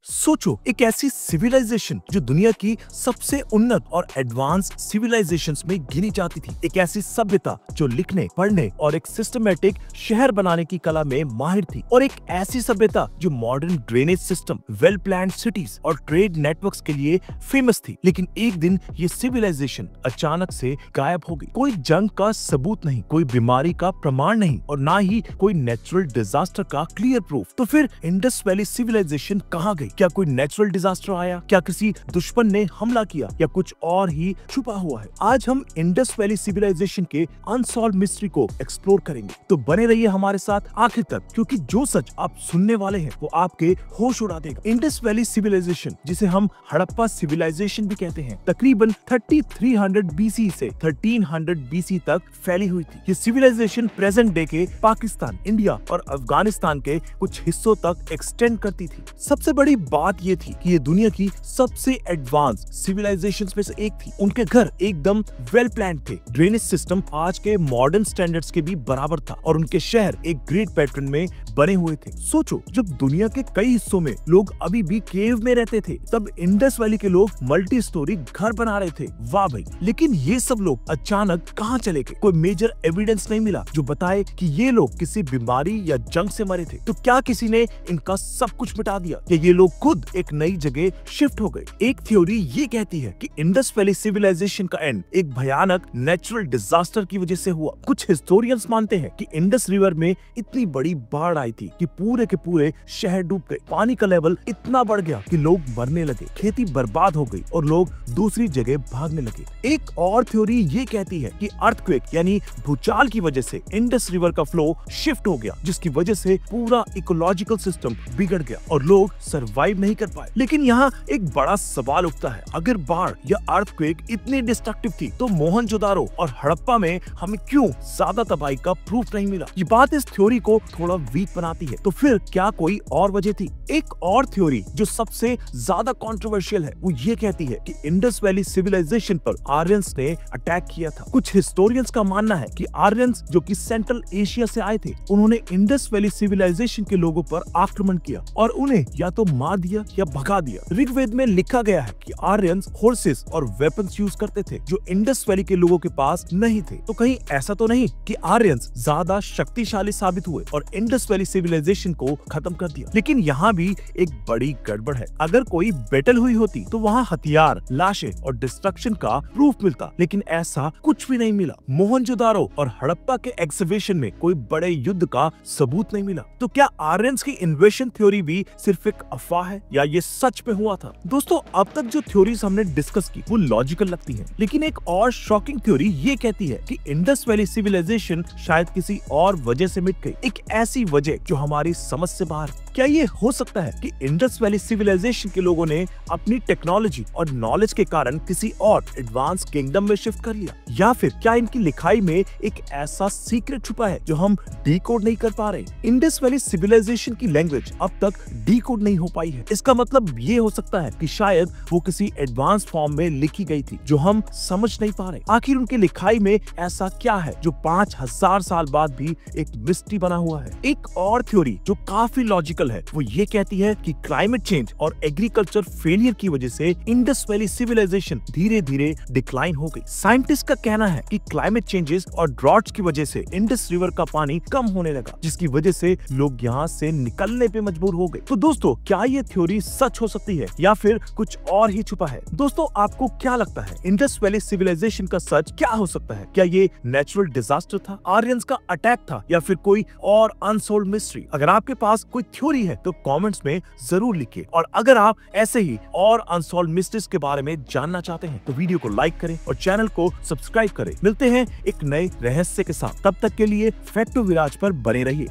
सोचो, एक ऐसी सिविलाइजेशन जो दुनिया की सबसे उन्नत और एडवांस सिविलाइजेशंस में गिनी जाती थी। एक ऐसी सभ्यता जो लिखने, पढ़ने और एक सिस्टमेटिक शहर बनाने की कला में माहिर थी। और एक ऐसी सभ्यता जो modern drainage system, well planned cities और ट्रेड नेटवर्क्स के लिए फेमस थी। लेकिन एक दिन ये सिविलाइजेशन अचानक से गायब हो गई। कोई जंग का सबूत नहीं, कोई बीमारी का प्रमाण नहीं और ना ही कोई नेचुरल डिजास्टर का क्लियर प्रूफ। तो फिर इंडस वैली सिविलाइजेशन कहाँ गई? क्या कोई नेचुरल डिजास्टर आया? क्या किसी दुश्मन ने हमला किया या कुछ और ही छुपा हुआ है? आज हम इंडस वैली सिविलाइजेशन के अनसॉल्व मिस्ट्री को एक्सप्लोर करेंगे। तो बने रहिए हमारे साथ आखिर तक, क्योंकि जो सच आप सुनने वाले हैं वो आपके होश उड़ा देगा। इंडस वैली सिविलाइजेशन, जिसे हम हड़प्पा सिविलाइजेशन भी कहते हैं, तकरीबन 3300 BC से 1300 BC तक फैली हुई थी। ये सिविलाइजेशन प्रेजेंट डे के पाकिस्तान, इंडिया और अफगानिस्तान के कुछ हिस्सों तक एक्सटेंड करती थी। सबसे बड़ी बात ये थी कि ये दुनिया की सबसे एडवांस सिविलाइजेशंस में से एक थी। उनके घर एकदम वेल प्लान्ड थे, ड्रेनेज सिस्टम आज के मॉडर्न स्टैंडर्ड्स के भी बराबर था और उनके शहर एक ग्रिड पैटर्न में बने हुए थे। सोचो, जब दुनिया के कई हिस्सों में लोग अभी भी केव में रहते थे, तब इंडस वैली के लोग मल्टी स्टोरी घर बना रहे थे। वाह भाई! लेकिन ये सब लोग अचानक कहाँ चले गए? कोई मेजर एविडेंस नहीं मिला जो बताए कि ये लोग किसी बीमारी या जंग से मरे थे। तो क्या किसी ने इनका सब कुछ मिटा दिया या ये लोग खुद एक नई जगह शिफ्ट हो गए? एक थ्योरी ये कहती है कि इंडस वैली सिविलाइजेशन का एंड एक भयानक नेचुरल डिजास्टर की वजह से हुआ। कुछ हिस्टोरियंस मानते हैं कि इंडस रिवर में इतनी बड़ी बाढ़ आई थी कि पूरे के पूरे शहर डूब गए। पानी का लेवल इतना बढ़ गया कि लोग मरने लगे, खेती बर्बाद हो गई और लोग दूसरी जगह भागने लगे। एक और थ्योरी ये कहती है कि अर्थक्वेक यानी भूचाल की वजह से इंडस रिवर का फ्लो शिफ्ट हो गया, जिसकी वजह से पूरा इकोलॉजिकल सिस्टम बिगड़ गया और लोग सर्वाइव नहीं कर पाए। लेकिन यहाँ एक बड़ा सवाल उठता है, अगर बाढ़ या अर्थक्वेक इतनी डिस्ट्रक्टिव थी तो मोहनजोदारो और हड़प्पा में हमें क्यों ज्यादा तबाही का प्रूफ नहीं मिला? ये बात इस थ्योरी को थोड़ा वीक बनाती है। तो फिर क्या कोई और वजह थी? एक और थ्योरी जो सबसे ज्यादा कंट्रोवर्शियल है वो ये कहती है कि इंडस वैली सिविलाइजेशन पर आर्यंस ने अटैक किया था। कुछ हिस्टोरियंस का मानना है कि आर्यंस, जो कि सेंट्रल एशिया से आए थे, उन्होंने इंडस वैली सिविलाइजेशन के लोगों पर आक्रमण किया और उन्हें या तो मार दिया या भगा दिया। ऋग्वेद में लिखा गया है कि आर्यंस हॉर्सेस और वेपन्स यूज करते थे जो इंडस वैली के लोगों के पास नहीं थे। तो कहीं ऐसा तो नहीं कि आर्यंस ज्यादा शक्तिशाली साबित हुए और इंडस वैली सिविलाइजेशन को खत्म कर दिया? लेकिन यहाँ भी एक बड़ी गड़बड़ है। अगर कोई बैटल हुई होती तो वहाँ हथियार, लाशें और डिस्ट्रक्शन का प्रूफ मिलता, लेकिन ऐसा कुछ भी नहीं मिला। मोहनजोदारो और हड़प्पा के एक्सकवेशन में कोई बड़े युद्ध का सबूत नहीं मिला। तो क्या आर्यंस की इन्वेशन थ्योरी भी सिर्फ एक अफवाह है या ये सच में हुआ था? दोस्तों, अब तक जो थ्योरीज हमने डिस्कस की वो लॉजिकल लगती हैं, लेकिन एक और शॉकिंग थ्योरी ये कहती है कि इंडस वैली सिविलाइजेशन शायद किसी और वजह से मिट गई, एक ऐसी वजह जो हमारी समझ से बाहर। क्या ये हो सकता है कि इंडस वैली सिविलाइजेशन के लोगों ने अपनी टेक्नोलॉजी और नॉलेज के कारण किसी और एडवांस किंगडम में शिफ्ट कर लिया? या फिर क्या इनकी लिखाई में एक ऐसा सीक्रेट छुपा है जो हम डीकोड नहीं कर पा रहे? इंडस वैली सिविलाइजेशन की लैंग्वेज अब तक डीकोड नहीं हो पाई है। इसका मतलब ये हो सकता है कि शायद वो किसी एडवांस फॉर्म में लिखी गई थी जो हम समझ नहीं पा रहे। आखिर उनकी लिखाई में ऐसा क्या है जो 5000 साल बाद भी एक मिस्ट्री बना हुआ है? एक और थ्योरी जो काफी लॉजिकल है वो ये कहती है कि क्लाइमेट चेंज और एग्रीकल्चर फेलियर की वजह से इंडस वैली सिविलाइजेशन धीरे धीरे डिक्लाइन हो गई। साइंटिस्ट का कहना है कि क्लाइमेट चेंजेस और ड्रॉट्स की वजह से इंडस रिवर का पानी कम होने लगा, जिसकी वजह से लोग यहाँ से निकलने पे मजबूर हो गए। तो दोस्तों, क्या ये थ्योरी सच हो सकती है या फिर कुछ और ही छुपा है? दोस्तों, आपको क्या लगता है, इंडस वैली सिविलाइजेशन का सच क्या हो सकता है? क्या ये नेचुरल डिजास्टर था, आर्यंस का अटैक था या फिर कोई और अनसोल्व्ड मिस्ट्री? अगर आपके पास कोई थ्योरी है तो कमेंट्स में जरूर लिखिए, और अगर आप ऐसे ही और अनसॉल्व्ड मिस्ट्रीज के बारे में जानना चाहते हैं तो वीडियो को लाइक करें और चैनल को सब्सक्राइब करें। मिलते हैं एक नए रहस्य के साथ, तब तक के लिए फैक्ट टू विराज पर बने रहिए।